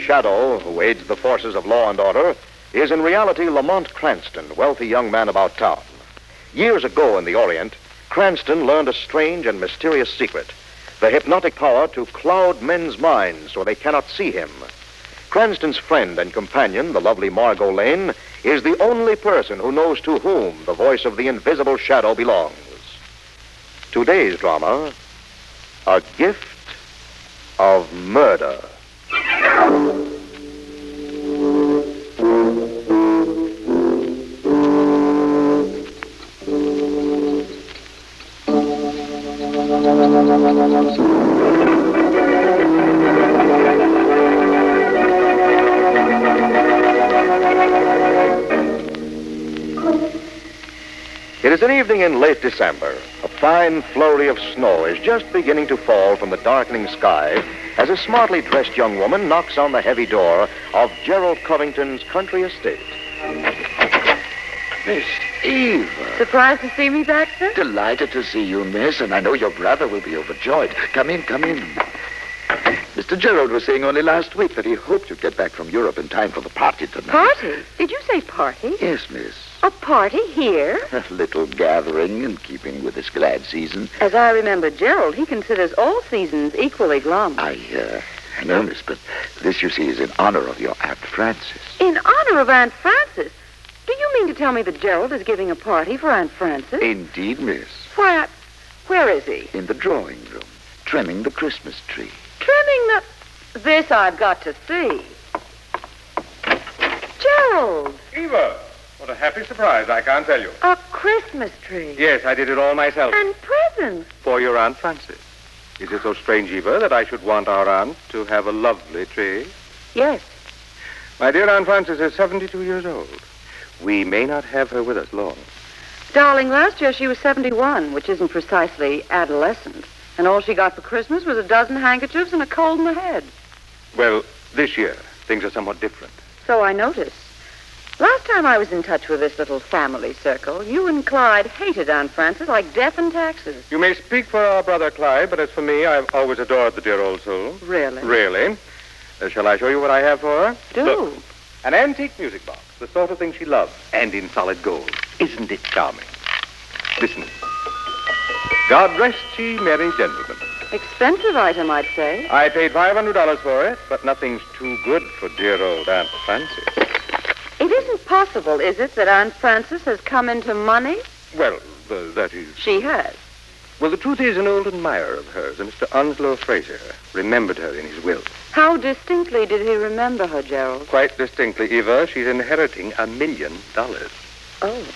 shadow who aids the forces of law and order is in reality Lamont Cranston, wealthy young man about town. Years ago in the Orient, Cranston learned a strange and mysterious secret, the hypnotic power to cloud men's minds so they cannot see him. Cranston's friend and companion, the lovely Margot Lane, is the only person who knows to whom the voice of the invisible shadow belongs. Today's drama, A Gift of Murder. It is an evening in late December. A fine flurry of snow is just beginning to fall from the darkening sky as a smartly dressed young woman knocks on the heavy door of Gerald Covington's country estate. Miss Eva. Surprised to see me back, sir? Delighted to see you, miss, and I know your brother will be overjoyed. Come in, come in. Mr. Gerald was saying only last week that he hoped you'd get back from Europe in time for the party tonight. Party? Did you say party? Yes, miss. A party here? A little gathering in keeping with this glad season. As I remember Gerald, he considers all seasons equally glum. I know, miss, but this, you see, is in honor of your Aunt Frances. In honor of Aunt Frances? Do you mean to tell me that Gerald is giving a party for Aunt Frances? Indeed, miss. Why, where is he? In the drawing room, trimming the Christmas tree. Trimming the... This I've got to see. Gerald! Eva! What a happy surprise, I can't tell you. A Christmas tree. Yes, I did it all myself. And presents. For your Aunt Frances. Is it so strange, Eva, that I should want our aunt to have a lovely tree? Yes. My dear Aunt Frances is 72 years old. We may not have her with us long. Darling, last year she was 71, which isn't precisely adolescent. And all she got for Christmas was a dozen handkerchiefs and a cold in the head. Well, this year, things are somewhat different. So I noticed. Last time I was in touch with this little family circle, you and Clyde hated Aunt Frances like death and taxes. You may speak for our brother Clyde, but as for me, I've always adored the dear old soul. Really? Really. Shall I show you what I have for her? Do. Look, an antique music box, the sort of thing she loves, and in solid gold. Isn't it charming? Listen. God rest ye merry gentlemen. Expensive item, I'd say. I paid $500 for it, but nothing's too good for dear old Aunt Frances. It isn't possible, is it, that Aunt Frances has come into money? Well, that is... She has. Well, the truth is, an old admirer of hers, a Mr. Onslow Fraser, remembered her in his will. How distinctly did he remember her, Gerald? Quite distinctly, Eva. She's inheriting $1 million. Oh.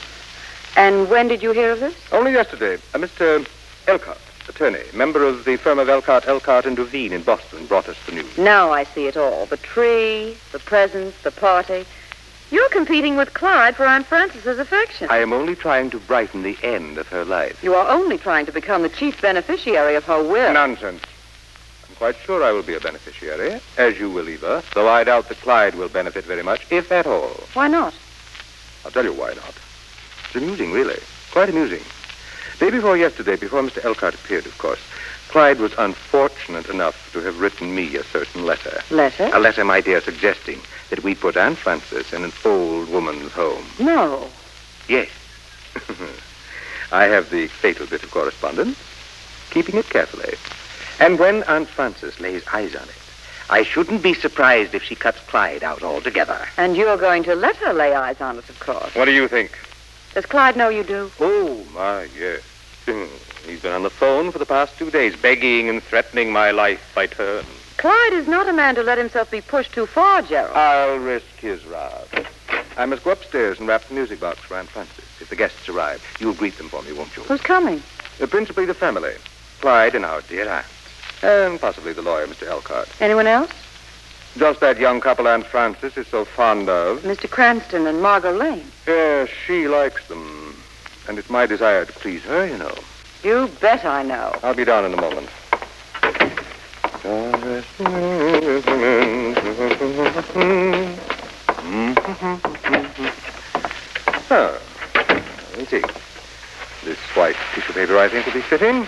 And when did you hear of this? Only yesterday. Mr. Elcott, attorney, member of the firm of Elcott and Duveen in Boston, brought us the news. Now I see it all. The tree, the presents, the party. You're competing with Clyde for Aunt Frances's affection. I am only trying to brighten the end of her life. You are only trying to become the chief beneficiary of her will. Nonsense. I'm quite sure I will be a beneficiary, as you will, Eva, though I doubt that Clyde will benefit very much, if at all. Why not? I'll tell you why not. It's amusing, really. Quite amusing. Day before yesterday, before Mr. Elcott appeared, of course, Clyde was unfortunate enough to have written me a certain letter. Letter? A letter, my dear, suggesting that we put Aunt Frances in an old woman's home. No. Yes. I have the fatal bit of correspondence, keeping it carefully. And when Aunt Frances lays eyes on it, I shouldn't be surprised if she cuts Clyde out altogether. And you're going to let her lay eyes on it, of course. What do you think? Does Clyde know you do? Oh, my, yes. He's been on the phone for the past 2 days, begging and threatening my life by turns. Clyde is not a man to let himself be pushed too far, Gerald. I'll risk his wrath. I must go upstairs and wrap the music box for Aunt Frances. If the guests arrive, you'll greet them for me, won't you? Who's coming? Principally the family. Clyde and our dear aunt. And possibly the lawyer, Mr. Elcott. Anyone else? Just that young couple Aunt Frances is so fond of. Mr. Cranston and Margot Lane. Yes, she likes them. And it's my desire to please her, you know. You bet I know. I'll be down in a moment. Let's see. This white tissue paper, I think, will be fitting.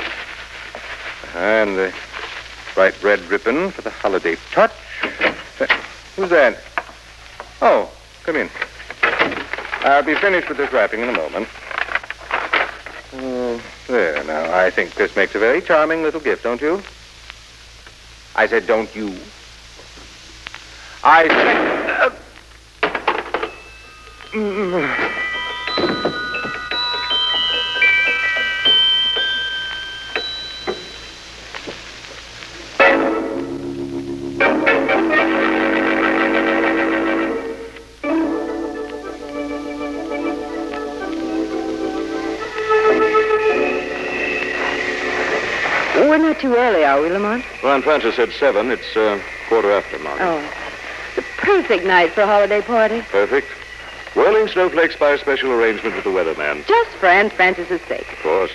And the bright red ribbon for the holiday touch. Who's that? Oh, come in. I'll be finished with this wrapping in a moment. There, now, I think this makes a very charming little gift, don't you? I said, don't you? I said... We're not too early, are we, Lamont? Well, Aunt Frances said 7. It's quarter after, Margaret. Oh. The perfect night for a holiday party. Perfect. Whirling snowflakes by a special arrangement with the weatherman. Just for Aunt Frances's sake. Of course.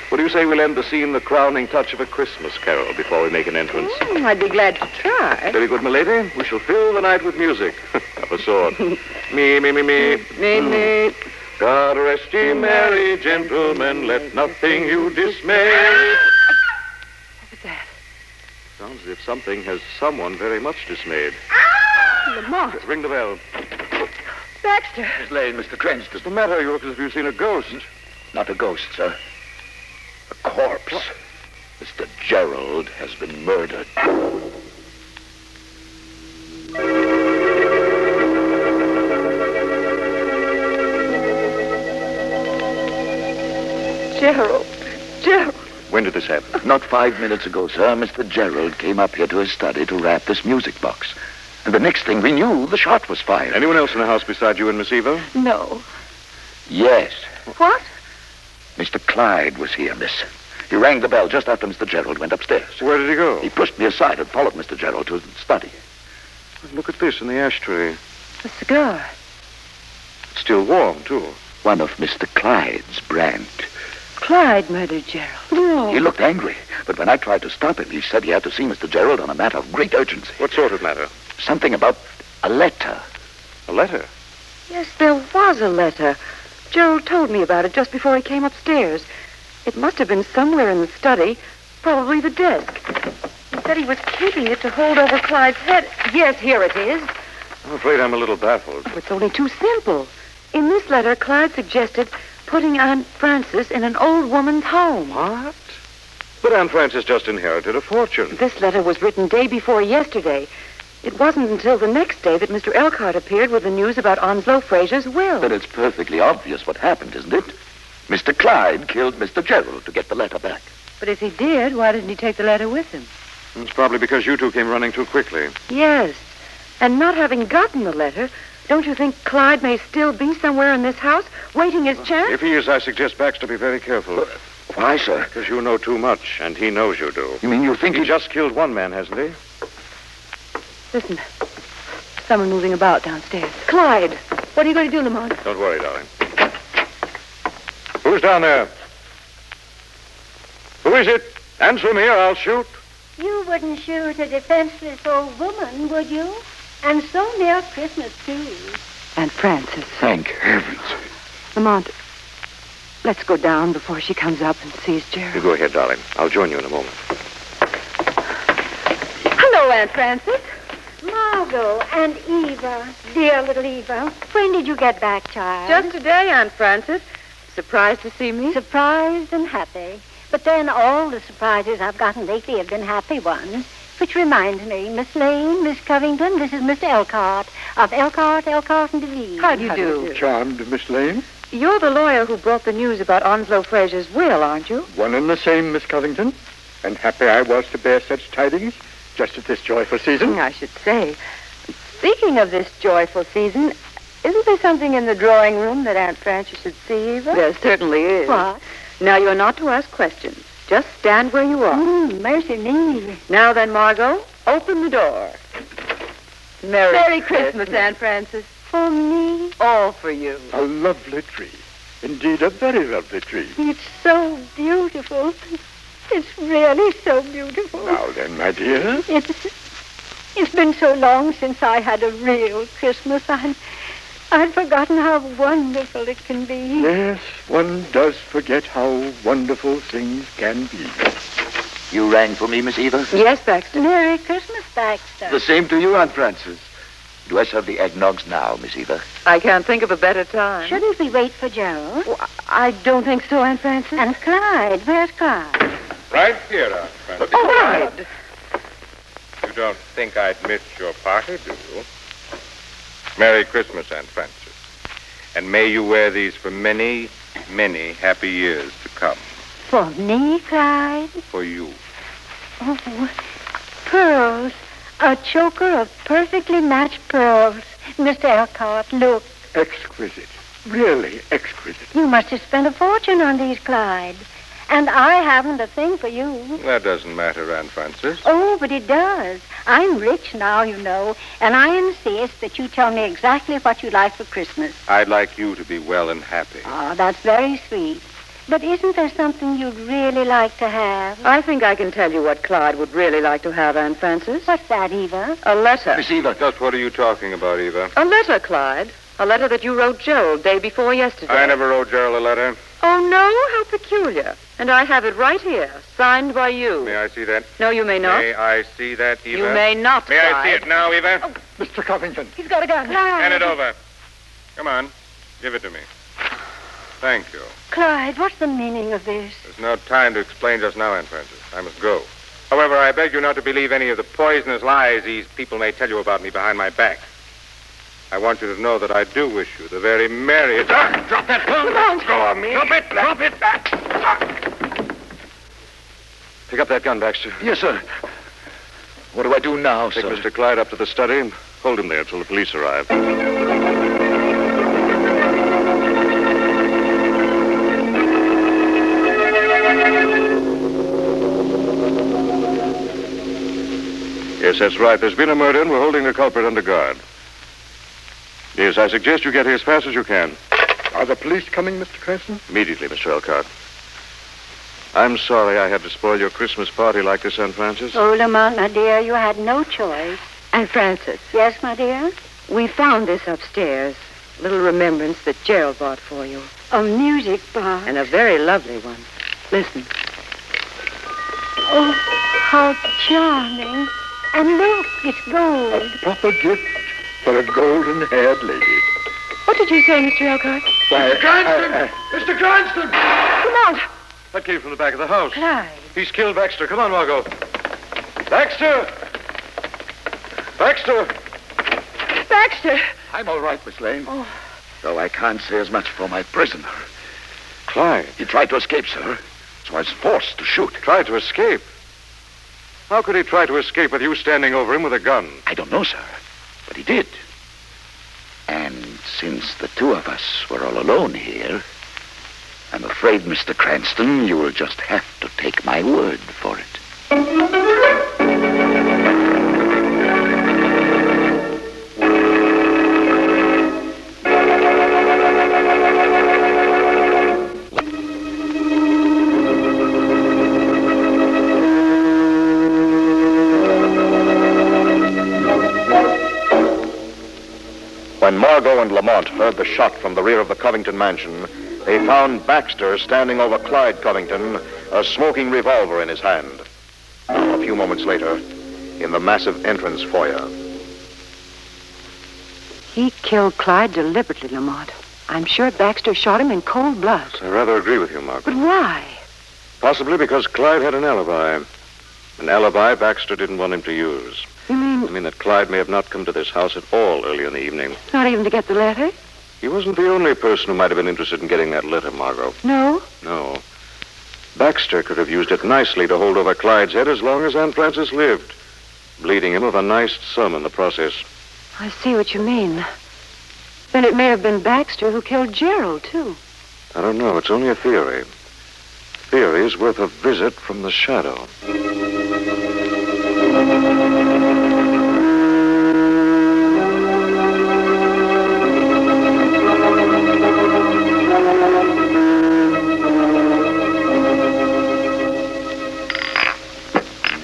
What do you say we lend the scene the crowning touch of a Christmas carol before we make an entrance? I'd be glad to try. Very good, milady. We shall fill the night with music. Of a sort. Me, me, me, me. Me, me. God rest ye merry gentlemen, let nothing you dismay. What was that? Sounds as if something has someone very much dismayed. Lamont. Ring the bell. Baxter. Miss Lane, Mr. Cranston. What's the matter? You look as if you've seen a ghost. Not a ghost, sir. A corpse. What? Mr. Gerald has been murdered. Gerald. When did this happen? Not 5 minutes ago, sir, Mr. Gerald came up here to his study to wrap this music box. And the next thing we knew, the shot was fired. Anyone else in the house beside you and Miss Eva? No. Yes. What? Mr. Clyde was here, miss. He rang the bell just after Mr. Gerald went upstairs. Where did he go? He pushed me aside and followed Mr. Gerald to his study. Look at this in the ashtray. A cigar. It's still warm, too. One of Mr. Clyde's brand. Clyde murdered Gerald. No. He looked angry, but when I tried to stop him, he said he had to see Mr. Gerald on a matter of great urgency. What sort of matter? Something about a letter. A letter? Yes, there was a letter. Gerald told me about it just before he came upstairs. It must have been somewhere in the study, probably the desk. He said he was keeping it to hold over Clyde's head. Yes, here it is. I'm afraid I'm a little baffled. Oh, it's only too simple. In this letter, Clyde suggested putting Aunt Frances in an old woman's home. What? But Aunt Frances just inherited a fortune. This letter was written day before yesterday. It wasn't until the next day that Mr. Elkhart appeared with the news about Onslow Frazier's will. But it's perfectly obvious what happened, isn't it? Mr. Clyde killed Mr. Gerald to get the letter back. But if he did, why didn't he take the letter with him? It's probably because you two came running too quickly. Yes. And not having gotten the letter, don't you think Clyde may still be somewhere in this house, waiting his chance? If he is, I suggest Baxter be very careful. Why, sir? Because you know too much, and he knows you do. You mean you think He just killed one man, hasn't he? Listen. Someone moving about downstairs. Clyde, what are you going to do, Lamont? Don't worry, darling. Who's down there? Who is it? Answer me or I'll shoot. You wouldn't shoot a defenseless old woman, would you? And so near Christmas, too. Aunt Frances. Thank heavens. Lamont, let's go down before she comes up and sees Gerald. You go ahead, darling. I'll join you in a moment. Hello, Aunt Frances. Margot and Eva, dear little Eva. When did you get back, child? Just today, Aunt Frances. Surprised to see me? Surprised and happy. But then all the surprises I've gotten lately have been happy ones. Which reminds me, Miss Lane, Miss Covington, this is Mr. Elkhart of Elkhart and DeVere. How do you do? Charmed, Miss Lane. You're the lawyer who brought the news about Onslow Frazier's will, aren't you? One and the same, Miss Covington. And happy I was to bear such tidings just at this joyful season. I should say. Speaking of this joyful season, isn't there something in the drawing room that Aunt Frances should see, Eva? There certainly is. What? Now, you're not to ask questions. Just stand where you are. Mercy me. Now then, Margot, open the door. Merry Christmas, Aunt Frances. For me? All for you. A lovely tree. Indeed, a very lovely tree. It's so beautiful. It's really so beautiful. Now then, my dear. It's been so long since I had a real Christmas. I'd forgotten how wonderful it can be. Yes, one does forget how wonderful things can be. You rang for me, Miss Eva? Yes, Baxter. Merry Christmas, Baxter. The same to you, Aunt Frances. Do I serve the eggnogs now, Miss Eva? I can't think of a better time. Shouldn't we wait for Gerald? Oh, I don't think so, Aunt Frances. And Clyde. Where's Clyde? Right here, Aunt Frances. Clyde! You don't think I'd miss your party, do you? Merry Christmas, Aunt Frances. And may you wear these for many, many happy years to come. For me, Clyde? For you. Oh, pearls. A choker of perfectly matched pearls. Mr. Elkhart, look. Exquisite. Really exquisite. You must have spent a fortune on these, Clyde. And I haven't a thing for you. That doesn't matter, Aunt Frances. Oh, but it does. I'm rich now, you know, and I insist that you tell me exactly what you'd like for Christmas. I'd like you to be well and happy. Oh, that's very sweet. But isn't there something you'd really like to have? I think I can tell you what Clyde would really like to have, Aunt Frances. What's that, Eva? A letter. Miss Eva. Just what are you talking about, Eva? A letter, Clyde. A letter that you wrote Gerald day before yesterday. I never wrote Gerald a letter. Oh, no? How peculiar. And I have it right here, signed by you. May I see that? No, you may not. May I see that, Eva? You may not, May I Clyde. see it now, Eva? Mr. Covington. He's got a gun. Hand it over. Come on. Give it to me. Thank you. Clyde, what's the meaning of this? There's no time to explain just now, Aunt Frances. I must go. However, I beg you not to believe any of the poisonous lies these people may tell you about me behind my back. I want you to know that I do wish you the very merriest... Drop that gun! Don't go on me! Drop it! Drop it! Pick up that gun, Baxter. Yes, sir. What do I do now, Take sir? Mr. Clyde up to the study and hold him there until the police arrive. Yes, that's right. There's been a murder, and we're holding the culprit under guard. Yes, I suggest you get here as fast as you can. Are the police coming, Mr. Cranston? Immediately, Mr. Elkhart. I'm sorry I had to spoil your Christmas party like this, Aunt Frances. Oh, Lamont, my dear, you had no choice. Aunt Frances, Yes, my dear? we found this upstairs. A little remembrance that Gerald bought for you. A music box. And a very lovely one. Listen. Oh, how charming. And look, it's gold. Proper gift for a golden-haired lady. What did you say, Mr. Elkhart? Why, Cranston! Mr. Cranston! Come on. That came from the back of the house. Clyde. He's killed Baxter. Come on, Margot. Baxter! Baxter! Baxter! I'm all right, Miss Lane. Oh. Though I can't say as much for my prisoner. Clyde. He tried to escape, sir, so I was forced to shoot. Tried to escape. How could he try to escape with you standing over him with a gun? I don't know, sir, but he did. And since the two of us were all alone here, I'm afraid, Mr. Cranston, you will just have to take my word for it. When Margot and Lamont heard the shot from the rear of the Covington mansion, they found Baxter standing over Clyde Covington, a smoking revolver in his hand. A few moments later, in the massive entrance foyer. He killed Clyde deliberately, Lamont. I'm sure Baxter shot him in cold blood. I rather agree with you, Margot. But why? Possibly because Clyde had an alibi. An alibi Baxter didn't want him to use. You mean I mean that Clyde may have not come to this house at all early in the evening. not even to get the letter? He wasn't the only person who might have been interested in getting that letter, Margot. No? No. Baxter could have used it nicely to hold over Clyde's head as long as Aunt Frances lived, bleeding him of a nice sum in the process. I see what you mean. Then it may have been Baxter who killed Gerald, too. I don't know. It's only a theory. Theory is worth a visit from the shadow.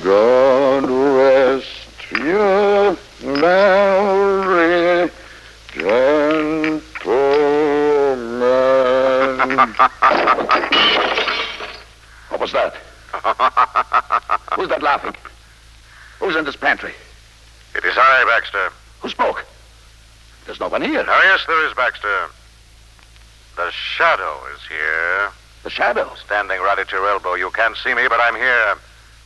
God rest you, Mary, gentlemen. What was that? Who's that laughing? Who's in this pantry? It is I, Baxter. Who spoke? There's no one here. Oh, yes, there is, Baxter. The shadow is here. The shadow? Standing right at your elbow. You can't see me, but I'm here.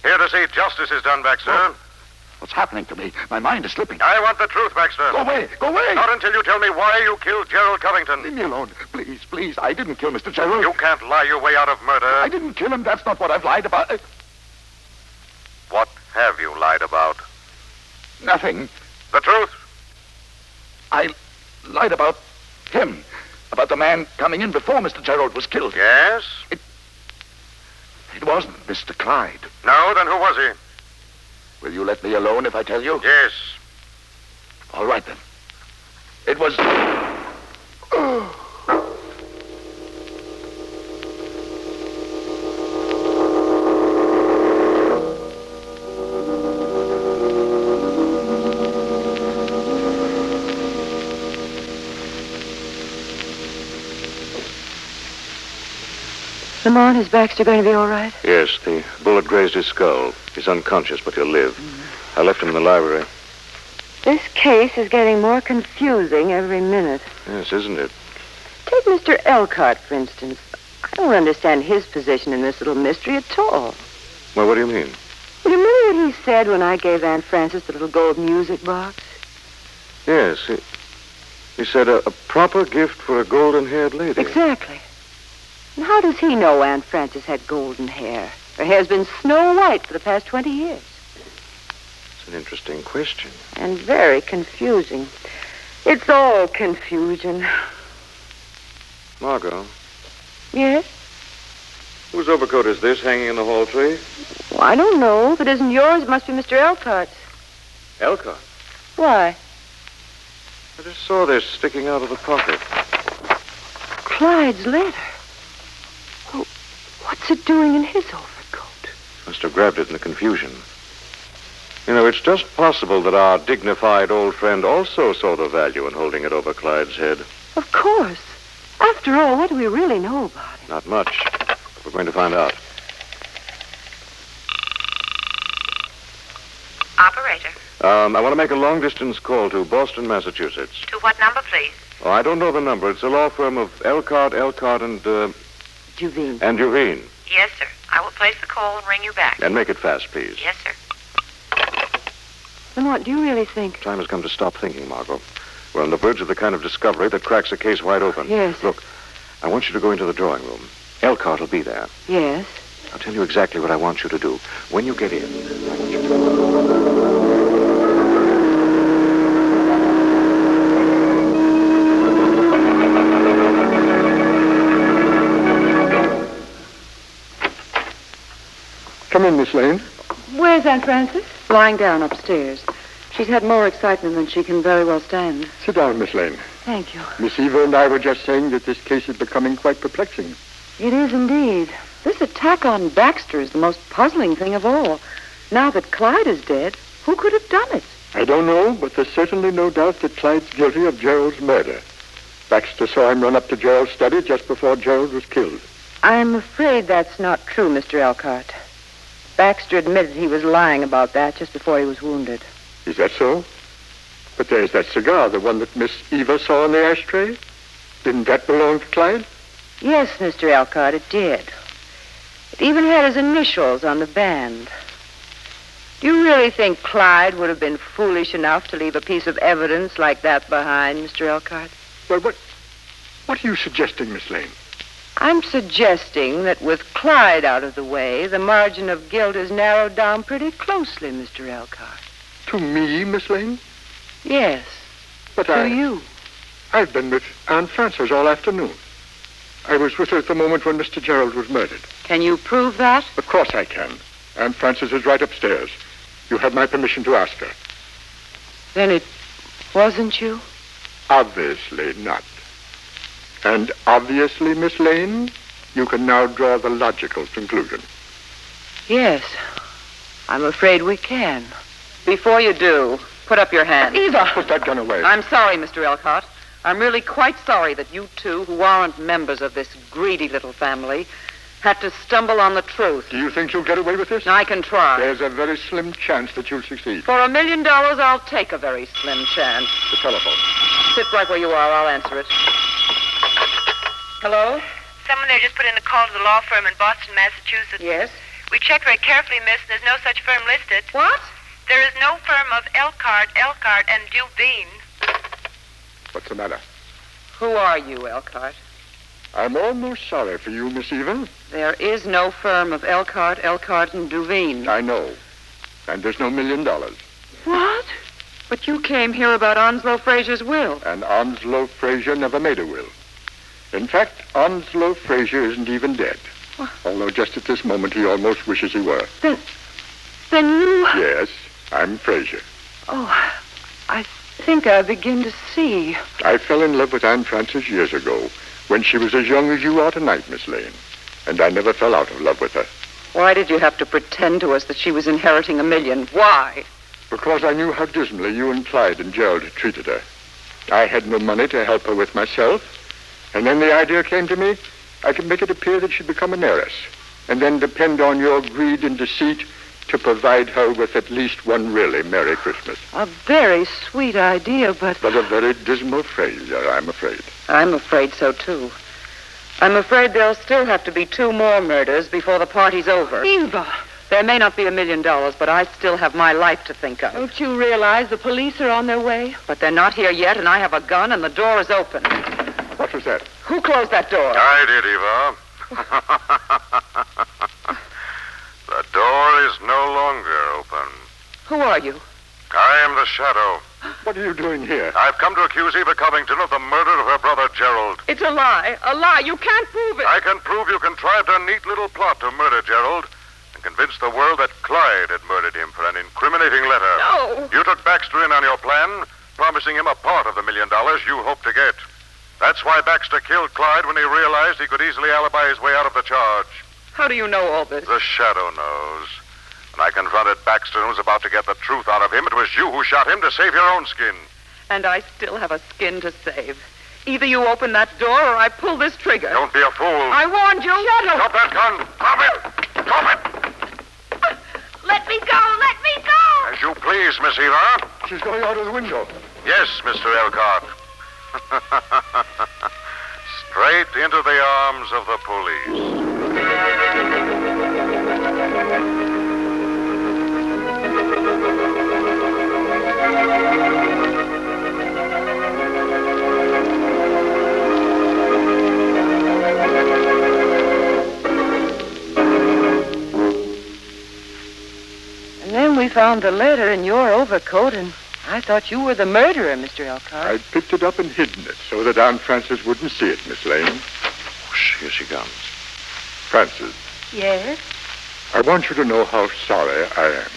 Here to see justice is done, Baxter. Oh. What's happening to me? My mind is slipping. I want the truth, Baxter. Go away! Go away! Not until you tell me why you killed Gerald Covington. Leave me alone. Please, please. I didn't kill Mr. Gerald. You can't lie your way out of murder. I didn't kill him. That's not what I've lied about. What have you lied about? Nothing. The truth? I lied about him. About the man coming in before Mr. Gerald was killed. Yes? It wasn't Mr. Clyde. No, then who was he? Will you let me alone if I tell you? Yes. All right, then. It was... Lamont, is Baxter going to be all right? Yes, the bullet grazed his skull. He's unconscious, but he'll live. I left him in the library. This case is getting more confusing every minute. Yes, isn't it? Take Mr. Elkhart, for instance. I don't understand his position in this little mystery at all. Well, what do you mean? You remember what he said when I gave Aunt Frances the little gold music box? Yes, he said a proper gift for a golden-haired lady. Exactly. And how does he know Aunt Frances had golden hair? Her hair's been snow white for the past 20 years. It's an interesting question. And very confusing. It's all confusion. Margot, Yes? whose overcoat is this hanging in the hall tree? Well, I don't know. If it isn't yours, it must be Mr. Elcott's. Elkhart. Why? I just saw this sticking out of the pocket. Clyde's letter. Well, what's it doing in his overcoat? Must have grabbed it in the confusion. You know, it's just possible that our dignified old friend also saw the value in holding it over Clyde's head. Of course. After all, what do we really know about it? Not much. But we're going to find out. Operator, I want to make a long-distance call to Boston, Massachusetts. to what number, please? Oh, I don't know the number. It's a law firm of Elkhart, and Juvine. Juvine. Yes, sir. I will place the call and ring you back. And make it fast, please. Yes, sir. Lamont, do you really think... Time has come to stop thinking, Margot. We're on the verge of the kind of discovery that cracks a case wide open. Yes. Look, I want you to go into the drawing room. Elkhart will be there. Yes? I'll tell you exactly what I want you to do. When you get in, I want you to... Come in, Miss Lane. Where's Aunt Frances? Lying down upstairs. She's had more excitement than she can very well stand. Sit down, Miss Lane. Thank you. Miss Eva and I were just saying that this case is becoming quite perplexing. It is indeed. This attack on Baxter is the most puzzling thing of all. Now that Clyde is dead, who could have done it? I don't know, but there's certainly no doubt that Clyde's guilty of Gerald's murder. Baxter saw him run up to Gerald's study just before Gerald was killed. I'm afraid that's not true, Mr. Elkhart. Baxter admitted he was lying about that just before he was wounded. Is that so? But there's that cigar, the one that Miss Eva saw in the ashtray. Didn't that belong to Clyde? Yes, Mr. Elkhart, it did. It even had his initials on the band. Do you really think Clyde would have been foolish enough to leave a piece of evidence like that behind, Mr. Elkhart? Well, what are you suggesting, Miss Lane? I'm suggesting that with Clyde out of the way, the margin of guilt is narrowed down pretty closely, Mr. Elkhart. To me, Miss Lane? Yes, But to you. I've been with Aunt Frances all afternoon. I was with her at the moment when Mr. Gerald was murdered. Can you prove that? Of course I can. Aunt Frances is right upstairs. You have my permission to ask her. Then it wasn't you? Obviously not. And obviously, Miss Lane, you can now draw the logical conclusion. Yes, I'm afraid we can. Before you do, put up your hand. Eva! Put that gun away. I'm sorry, Mr. Elkhart. I'm really quite sorry that you two, who aren't members of this greedy little family, had to stumble on the truth. Do you think you'll get away with this? I can try. There's a very slim chance that you'll succeed. For $1 million, I'll take a very slim chance. The telephone. sit right where you are. I'll answer it. Hello? Someone there just put in a call to the law firm in Boston, Massachusetts. Yes? We checked very carefully, miss, and there's no such firm listed. What? There is no firm of Elkhart, and Dubin. What's the matter? Who are you, Elkhart? I'm almost sorry for you, Miss Eva. There is no firm of Elkhart, and Duveen. I know. And there's no $1 million. What? But you came here about Onslow Frazier's will. And Onslow Frazier never made a will. In fact, Onslow Frazier isn't even dead. What? Although just at this moment he almost wishes he were. Then you... Yes, I'm Frazier. Oh, I think I begin to see. I fell in love with Aunt Frances years ago, when she was as young as you are tonight, Miss Lane. And I never fell out of love with her. Why did you have to pretend to us that she was inheriting $1 million? Why? Because I knew how dismally you and Clyde and Gerald had treated her. I had no money to help her with myself. And then the idea came to me, I could make it appear that she'd become an heiress. And then depend on your greed and deceit to provide her with at least one really Merry Christmas. A very sweet idea, but a very dismal failure, I'm afraid. I'm afraid so, too. I'm afraid there'll still have to be 2 more murders before the party's over. Eva! There may not be $1 million, but I still have my life to think of. Don't you realize the police are on their way? But they're not here yet, and I have a gun, and the door is open. What was that? Who closed that door? I did, Eva. The door is no longer open. Who are you? I am the Shadow. What are you doing here? I've come to accuse Eva Covington of the murder of her brother Gerald. It's a lie. A lie. You can't prove it. I can prove you contrived a neat little plot to murder Gerald and convince the world that Clyde had murdered him for an incriminating letter. No. You took Baxter in on your plan, promising him a part of the $1 million you hoped to get. That's why Baxter killed Clyde when he realized he could easily alibi his way out of the charge. How do you know all this? The Shadow knows. When I confronted Baxter and was about to get the truth out of him, it was you who shot him to save your own skin. And I still have a skin to save. Either you open that door or I pull this trigger. Don't be a fool. I warned you. Shadow! Drop that gun. Drop it. Drop it. Let me go! Let me go! As you please, Miss Eva. She's going out of the window. Yes, Mr. Elkhart. Straight into the arms of the police. And then we found the letter in your overcoat, and I thought you were the murderer, Mr. Elkhart. I'd picked it up and hidden it so that Aunt Frances wouldn't see it, Miss Lane. Whoosh, here she comes. Frances, Yes? I want you to know how sorry I am.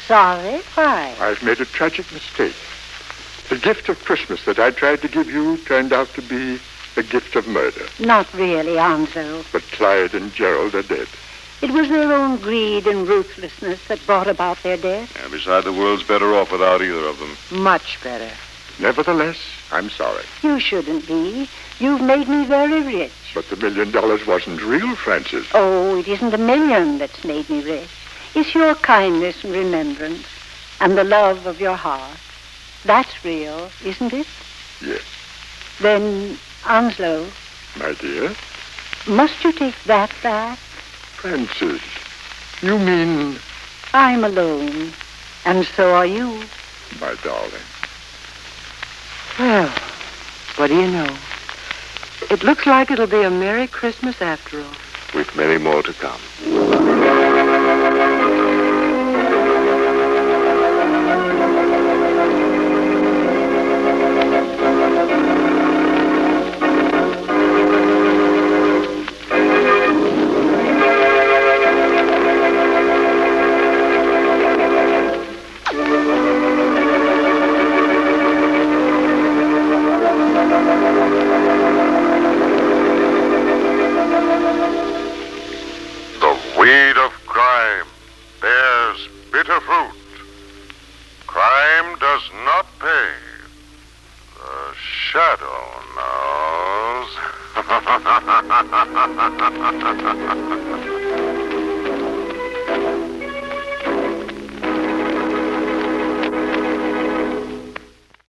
Sorry? Why? I've made a tragic mistake. The gift of Christmas that I tried to give you turned out to be a gift of murder. Not really, Onslow. But Clyde and Gerald are dead. It was their own greed and ruthlessness that brought about their death. And besides, the world's better off without either of them. Much better. Nevertheless, I'm sorry. You shouldn't be. You've made me very rich. But the $1 million wasn't real, Frances. Oh, it isn't $1 million that's made me rich. It's your kindness and remembrance and the love of your heart. That's real, isn't it? Yes. Then, Onslow, My dear? must you take that back? Frances, you mean... I'm alone, and so are you. My darling. Well, what do you know? It looks like it'll be a Merry Christmas after all. With many more to come. Weed of crime bears bitter fruit. Crime does not pay. The Shadow knows.